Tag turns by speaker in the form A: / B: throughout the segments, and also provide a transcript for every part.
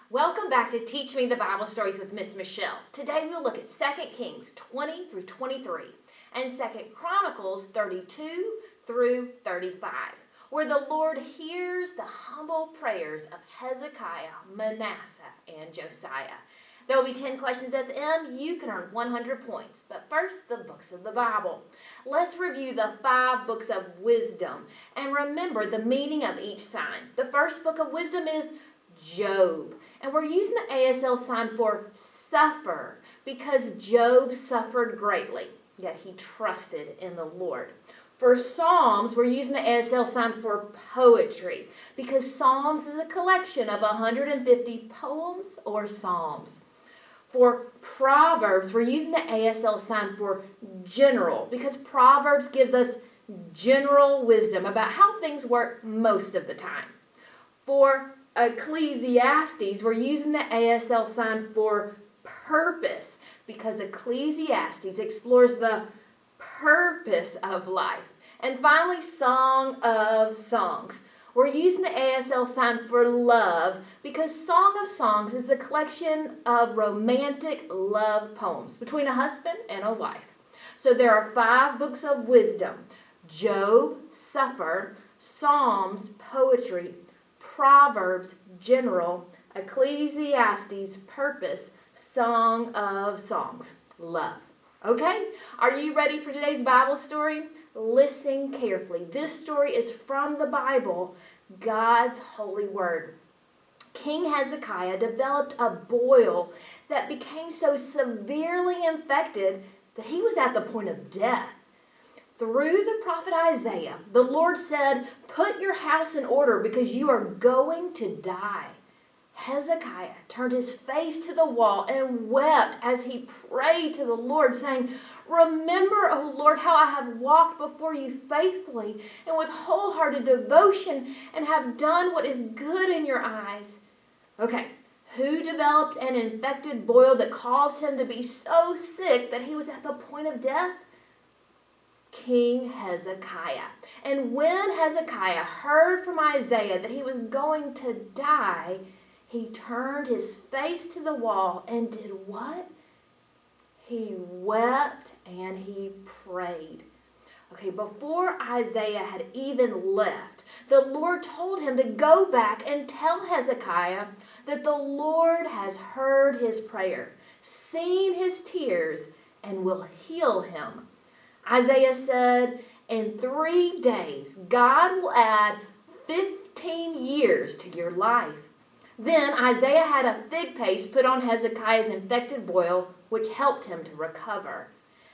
A: Welcome back to Teach Me the Bible Stories with Miss Michelle. Today we'll look at 2 Kings 20 through 23 and 2 Chronicles 32 through 35, where the Lord hears the humble prayers of Hezekiah, Manasseh, and Josiah. There will be 10 questions at the end. You can earn 100 points. But first, the books of the Bible. Let's review the 5 books of wisdom and remember the meaning of each sign. The first book of wisdom is Job. And we're using the ASL sign for suffer because Job suffered greatly, yet he trusted in the Lord. For Psalms, we're using the ASL sign for poetry because Psalms is a collection of 150 poems or psalms. For Proverbs, we're using the ASL sign for general because Proverbs gives us general wisdom about how things work most of the time. For Ecclesiastes, we're using the ASL sign for purpose because Ecclesiastes explores the purpose of life. And finally, Song of Songs. We're using the ASL sign for love because Song of Songs is a collection of romantic love poems between a husband and a wife. So there are 5 books of wisdom: Job, suffer; Psalms, poetry; Proverbs, general; Ecclesiastes, purpose; Song of Songs, love. Okay, are you ready for today's Bible story? Listen carefully. This story is from the Bible, God's holy word. King Hezekiah developed a boil that became so severely infected that he was at the point of death. Through the prophet Isaiah, the Lord said, "Put your house in order because you are going to die." Hezekiah turned his face to the wall and wept as he prayed to the Lord, saying, "Remember, O Lord, how I have walked before you faithfully and with wholehearted devotion and have done what is good in your eyes." Okay, who developed an infected boil that caused him to be so sick that he was at the point of death? King Hezekiah. And when Hezekiah heard from Isaiah that he was going to die, he turned his face to the wall and did what? He wept and he prayed. Okay, before Isaiah had even left, the Lord told him to go back and tell Hezekiah that the Lord has heard his prayer, seen his tears, and will heal him. Isaiah said, "In 3 days, God will add 15 years to your life." Then Isaiah had a fig paste put on Hezekiah's infected boil, which helped him to recover.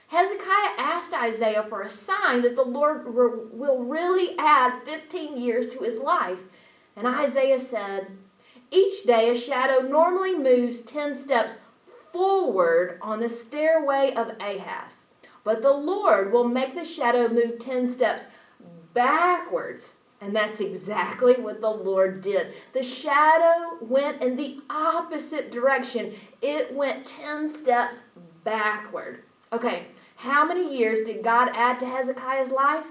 A: Hezekiah asked Isaiah for a sign that the Lord will really add 15 years to his life. And Isaiah said, "Each day a shadow normally moves 10 steps forward on the stairway of Ahaz. But the Lord will make the shadow move 10 steps backwards." And that's exactly what the Lord did. The shadow went in the opposite direction. It went 10 steps backward. Okay, how many years did God add to Hezekiah's life?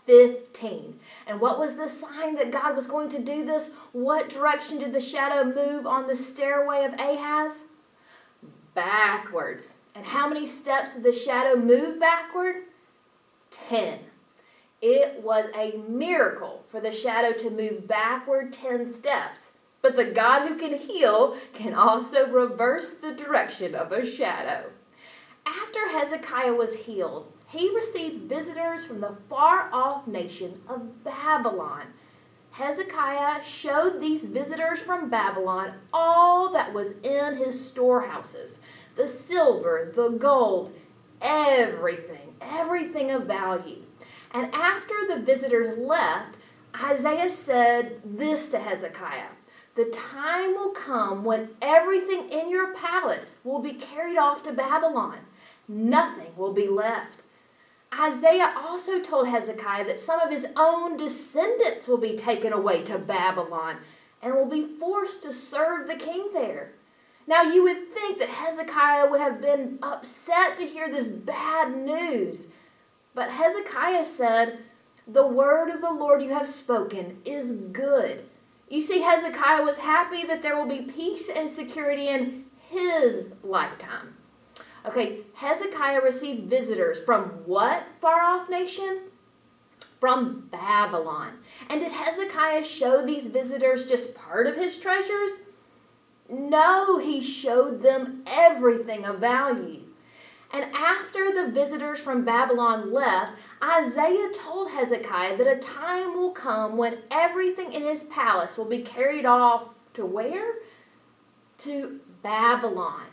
A: 15. And what was the sign that God was going to do this? What direction did the shadow move on the stairway of Ahaz? Backwards. And how many steps did the shadow move backward? 10. It was a miracle for the shadow to move backward 10 steps. But the God who can heal can also reverse the direction of a shadow. After Hezekiah was healed, he received visitors from the far-off nation of Babylon. Hezekiah showed these visitors from Babylon all that was in his storehouses: the silver, the gold, everything of value. And after the visitors left, Isaiah said this to Hezekiah: "The time will come when everything in your palace will be carried off to Babylon. Nothing will be left." Isaiah also told Hezekiah that some of his own descendants will be taken away to Babylon and will be forced to serve the king there. Now you would think that Hezekiah would have been upset to hear this bad news. But Hezekiah said, "The word of the Lord you have spoken is good. You see, Hezekiah was happy that there will be peace and security in his lifetime. Okay, Hezekiah received visitors from what far-off nation? From Babylon. And did Hezekiah show these visitors just part of his treasures? No, he showed them everything of value. And after the visitors from Babylon left, Isaiah told Hezekiah that a time will come when everything in his palace will be carried off to where? To Babylon.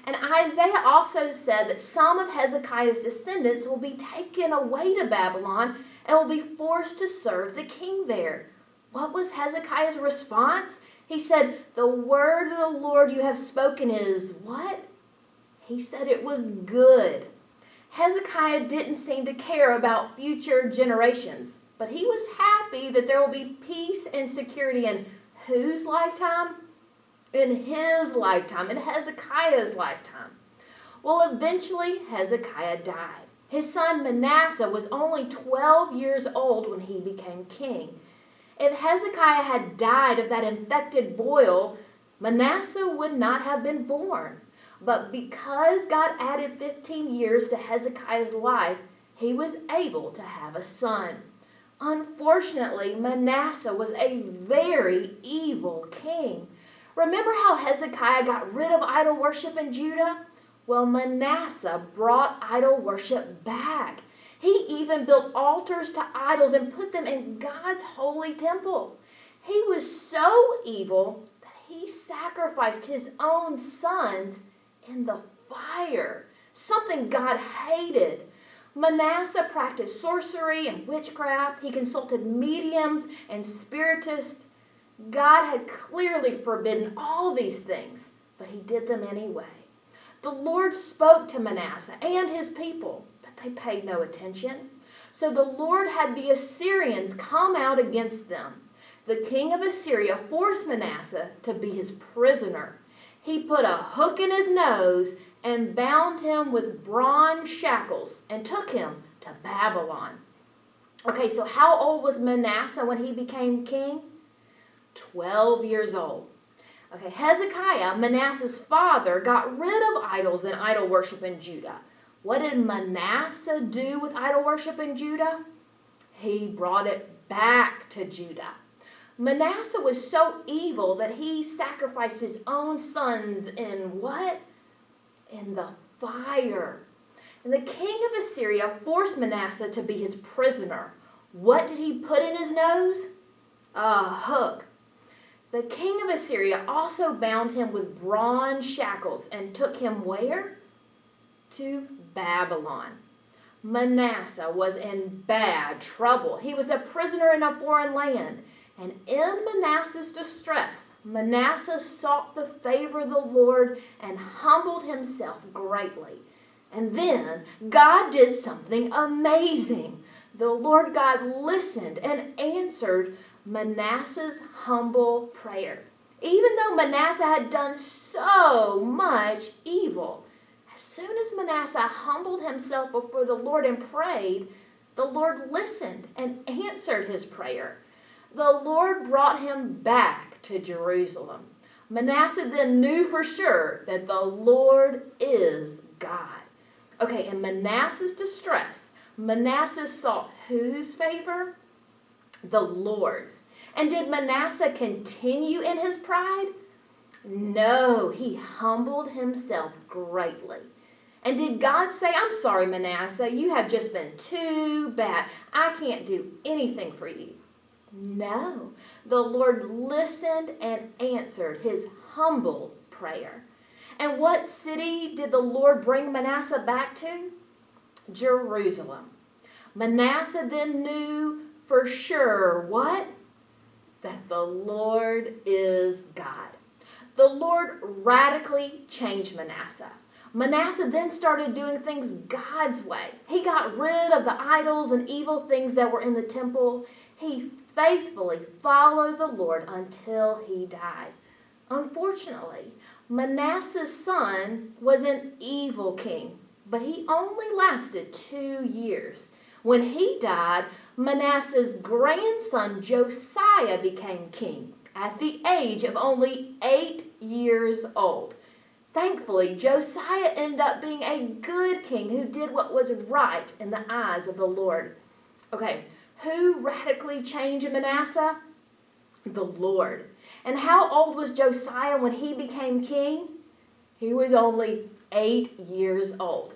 A: And Isaiah also said that some of Hezekiah's descendants will be taken away to Babylon and will be forced to serve the king there. What was Hezekiah's response? He said, "The word of the Lord you have spoken is," what? He said it was good. Hezekiah didn't seem to care about future generations, but he was happy that there will be peace and security in whose lifetime? In his lifetime, in Hezekiah's lifetime. Well, eventually Hezekiah died. His son Manasseh was only 12 years old when he became king. If Hezekiah had died of that infected boil, Manasseh would not have been born. But because God added 15 years to Hezekiah's life, he was able to have a son. Unfortunately, Manasseh was a very evil king. Remember how Hezekiah got rid of idol worship in Judah? Well, Manasseh brought idol worship back. He even built altars to idols and put them in God's holy temple. He was so evil that he sacrificed his own sons in the fire, something God hated. Manasseh practiced sorcery and witchcraft. He consulted mediums and spiritists. God had clearly forbidden all these things, but he did them anyway. The Lord spoke to Manasseh and his people, but they paid no attention. So the Lord had the Assyrians come out against them. The king of Assyria forced Manasseh to be his prisoner. He put a hook in his nose and bound him with bronze shackles and took him to Babylon. Okay, so how old was Manasseh when he became king? 12 years old. Okay, Hezekiah, Manasseh's father, got rid of idols and idol worship in Judah. What did Manasseh do with idol worship in Judah? He brought it back to Judah. Manasseh was so evil that he sacrificed his own sons in what? In the fire. And the king of Assyria forced Manasseh to be his prisoner. What did he put in his nose? A hook. The king of Assyria also bound him with bronze shackles and took him where? To Babylon. Manasseh was in bad trouble. He was a prisoner in a foreign land. And in Manasseh's distress, Manasseh sought the favor of the Lord and humbled himself greatly. And then God did something amazing. The Lord God listened and answered Manasseh's humble prayer. Even though Manasseh had done so much evil, as soon as Manasseh humbled himself before the Lord and prayed, the Lord listened and answered his prayer. The Lord brought him back to Jerusalem. Manasseh then knew for sure that the Lord is God. Okay, in Manasseh's distress, Manasseh sought whose favor? The Lord's. And did Manasseh continue in his pride? No, he humbled himself greatly. And did God say, "I'm sorry, Manasseh, you have just been too bad. I can't do anything for you"? No, the Lord listened and answered his humble prayer. And what city did the Lord bring Manasseh back to? Jerusalem. Manasseh then knew for sure what? That the Lord is God. The Lord radically changed Manasseh. Manasseh then started doing things God's way. He got rid of the idols and evil things that were in the temple. He faithfully followed the Lord until he died. Unfortunately, Manasseh's son was an evil king, but he only lasted 2 years. When he died, Manasseh's grandson Josiah became king. at the age of only 8 years old. Thankfully, Josiah ended up being a good king who did what was right in the eyes of the Lord. Okay, who radically changed Manasseh? The Lord. And how old was Josiah when he became king? He was only 8 years old.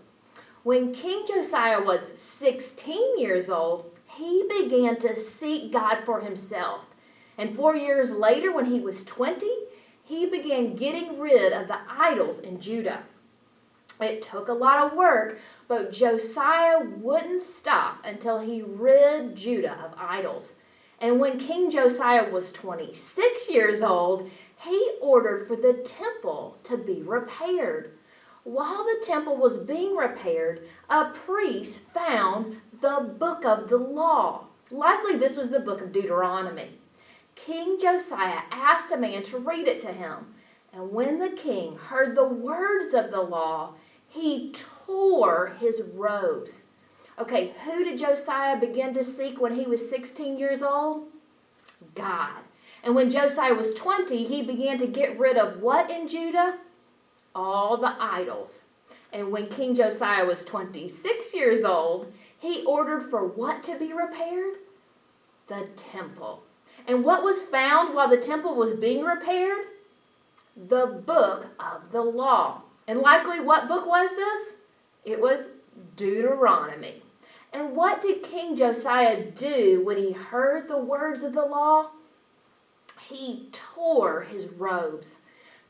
A: When King Josiah was 16 years old, he began to seek God for himself. And 4 years later, when he was 20, he began getting rid of the idols in Judah. It took a lot of work, but Josiah wouldn't stop until he rid Judah of idols. And when King Josiah was 26 years old, he ordered for the temple to be repaired. While the temple was being repaired, a priest found the book of the law. Likely this was the book of Deuteronomy. King Josiah asked a man to read it to him. And when the king heard the words of the law, he tore his robes. Okay, who did Josiah begin to seek when he was 16 years old? God. And when Josiah was 20, he began to get rid of what in Judah? All the idols. And when King Josiah was 26 years old, he ordered for what to be repaired? The temple. And what was found while the temple was being repaired? The book of the law. And likely what book was this? It was Deuteronomy. And what did King Josiah do when he heard the words of the law? He tore his robes.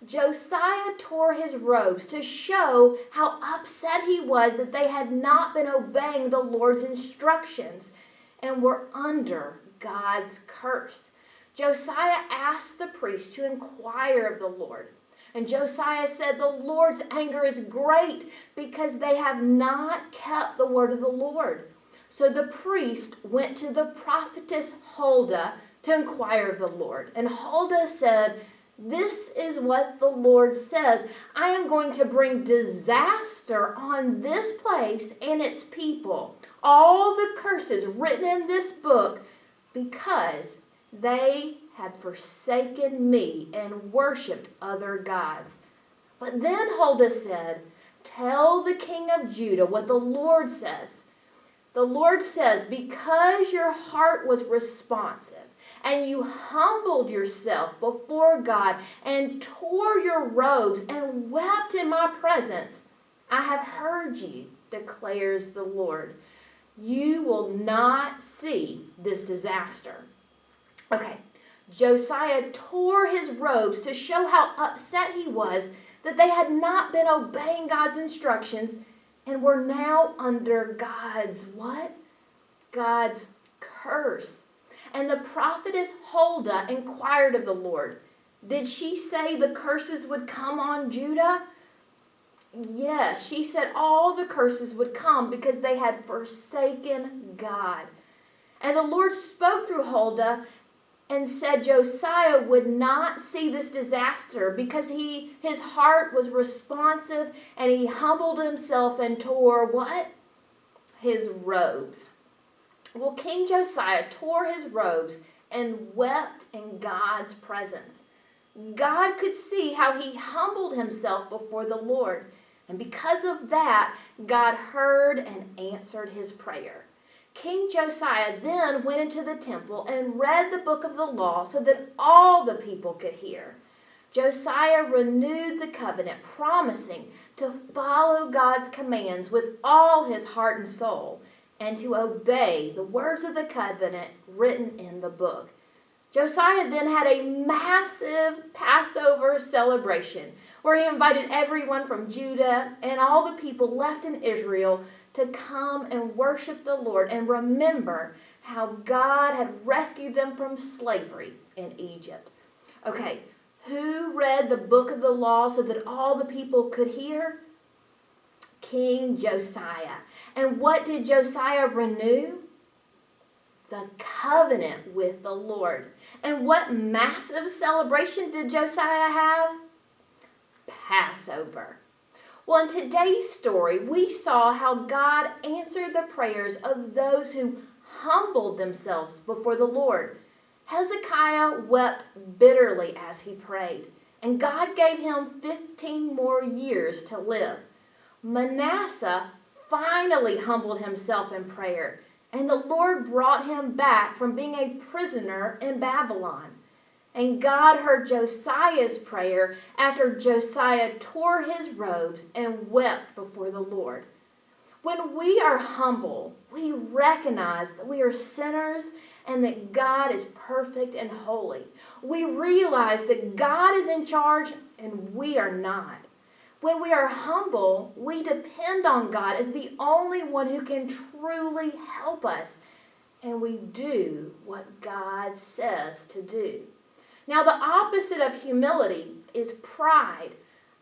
A: Josiah tore his robes to show how upset he was that they had not been obeying the Lord's instructions and were under God's curse. Josiah asked the priest to inquire of the Lord. And Josiah said, "The Lord's anger is great because they have not kept the word of the Lord." So the priest went to the prophetess Huldah to inquire of the Lord. And Huldah said, "This is what the Lord says. I am going to bring disaster on this place and its people. All the curses written in this book because they had forsaken me and worshipped other gods." But then Huldah said, "Tell the king of Judah what the Lord says. The Lord says, because your heart was responsive and you humbled yourself before God and tore your robes and wept in my presence, I have heard you, declares the Lord. You will not see this disaster." Okay, Josiah tore his robes to show how upset he was that they had not been obeying God's instructions and were now under God's what? God's curse. And the prophetess Huldah inquired of the Lord. Did she say the curses would come on Judah? Yes, she said all the curses would come because they had forsaken God. And the Lord spoke through Huldah and said Josiah would not see this disaster because his heart was responsive and he humbled himself and tore what? His robes. Well, King Josiah tore his robes and wept in God's presence. God could see how he humbled himself before the Lord. And because of that, God heard and answered his prayer. King Josiah then went into the temple and read the book of the law so that all the people could hear. Josiah renewed the covenant, promising to follow God's commands with all his heart and soul and to obey the words of the covenant written in the book. Josiah then had a massive Passover celebration where he invited everyone from Judah and all the people left in Israel to come and worship the Lord and remember how God had rescued them from slavery in Egypt. Okay, who read the book of the law so that all the people could hear? King Josiah. And what did Josiah renew? The covenant with the Lord. And what massive celebration did Josiah have? Passover. Well, in today's story, we saw how God answered the prayers of those who humbled themselves before the Lord. Hezekiah wept bitterly as he prayed, and God gave him 15 more years to live. Manasseh finally humbled himself in prayer, and the Lord brought him back from being a prisoner in Babylon. And God heard Josiah's prayer after Josiah tore his robes and wept before the Lord. When we are humble, we recognize that we are sinners and that God is perfect and holy. We realize that God is in charge and we are not. When we are humble, we depend on God as the only one who can truly help us. And we do what God says to do. Now, the opposite of humility is pride.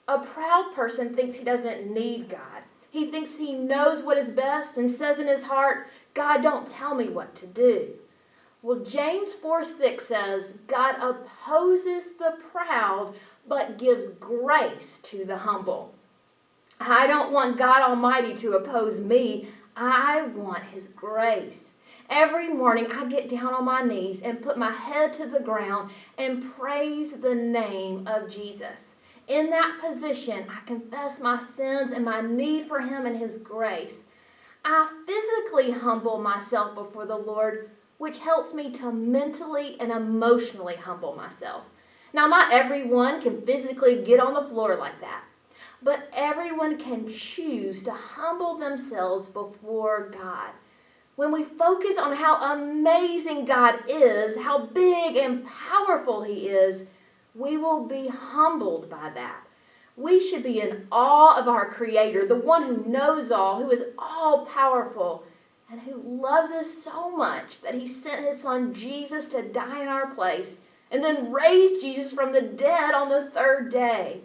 A: A proud person thinks he doesn't need God. He thinks he knows what is best and says in his heart, God, don't tell me what to do. Well, James 4:6 says, God opposes the proud, but gives grace to the humble. I don't want God Almighty to oppose me. I want His grace. Every morning I get down on my knees and put my head to the ground and praise the name of Jesus. In that position, I confess my sins and my need for Him and His grace. I physically humble myself before the Lord, which helps me to mentally and emotionally humble myself. Now, not everyone can physically get on the floor like that, but everyone can choose to humble themselves before God. When we focus on how amazing God is, how big and powerful He is, we will be humbled by that. We should be in awe of our Creator, the one who knows all, who is all-powerful, and who loves us so much that He sent His Son Jesus to die in our place and then raised Jesus from the dead on the third day.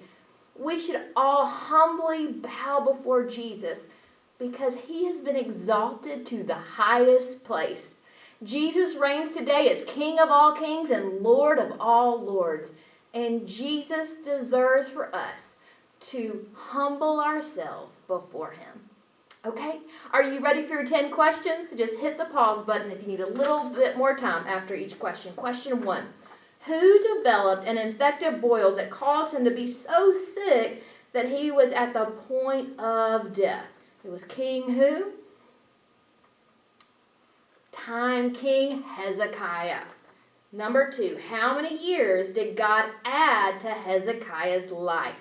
A: We should all humbly bow before Jesus because He has been exalted to the highest place. Jesus reigns today as King of all kings and Lord of all lords. And Jesus deserves for us to humble ourselves before Him. Okay? Are you ready for your 10 questions? Just hit the pause button if you need a little bit more time after each question. Question 1. Who developed an infected boil that caused him to be so sick that he was at the point of death? It was King who? King Hezekiah. Number 2, how many years did God add to Hezekiah's life?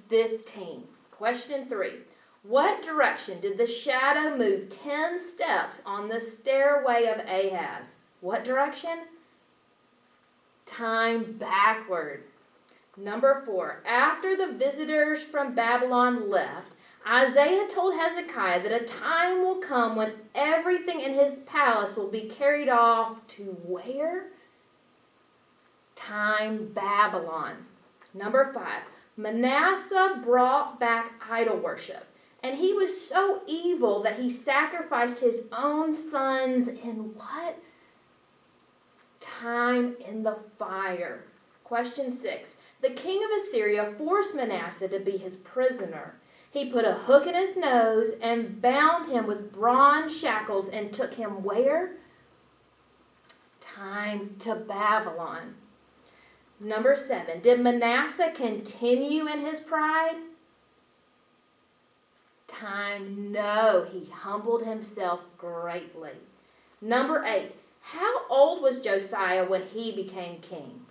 A: 15. Question 3, what direction did the shadow move 10 steps on the stairway of Ahaz? What direction? Backward. Number 4, after the visitors from Babylon left, Isaiah told Hezekiah that a time will come when everything in his palace will be carried off to where? Babylon. Number 5, Manasseh brought back idol worship, and he was so evil that he sacrificed his own sons in what? In the fire. Question 6, the king of Assyria forced Manasseh to be his prisoner. He put a hook in his nose and bound him with bronze shackles and took him where? To Babylon. Number 7, did Manasseh continue in his pride? No, he humbled himself greatly. Number 8, how old was Josiah when he became king?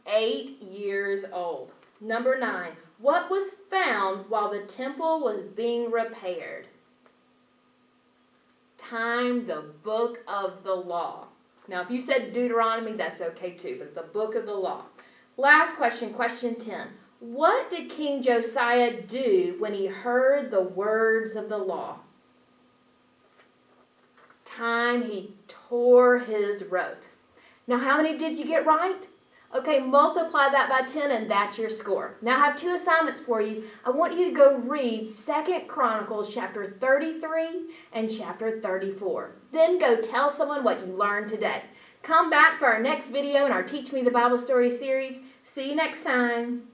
A: 8 years old. Number 9, what was found while the temple was being repaired? The book of the law. Now, if you said Deuteronomy, that's okay too, but the book of the law. Last question, question 10. What did King Josiah do when he heard the words of the law? He tore his robes. Now, how many did you get right? Okay, multiply that by 10 and that's your score. Now I have 2 assignments for you. I want you to go read 2 Chronicles chapter 33 and chapter 34. Then go tell someone what you learned today. Come back for our next video in our Teach Me the Bible Story series. See you next time.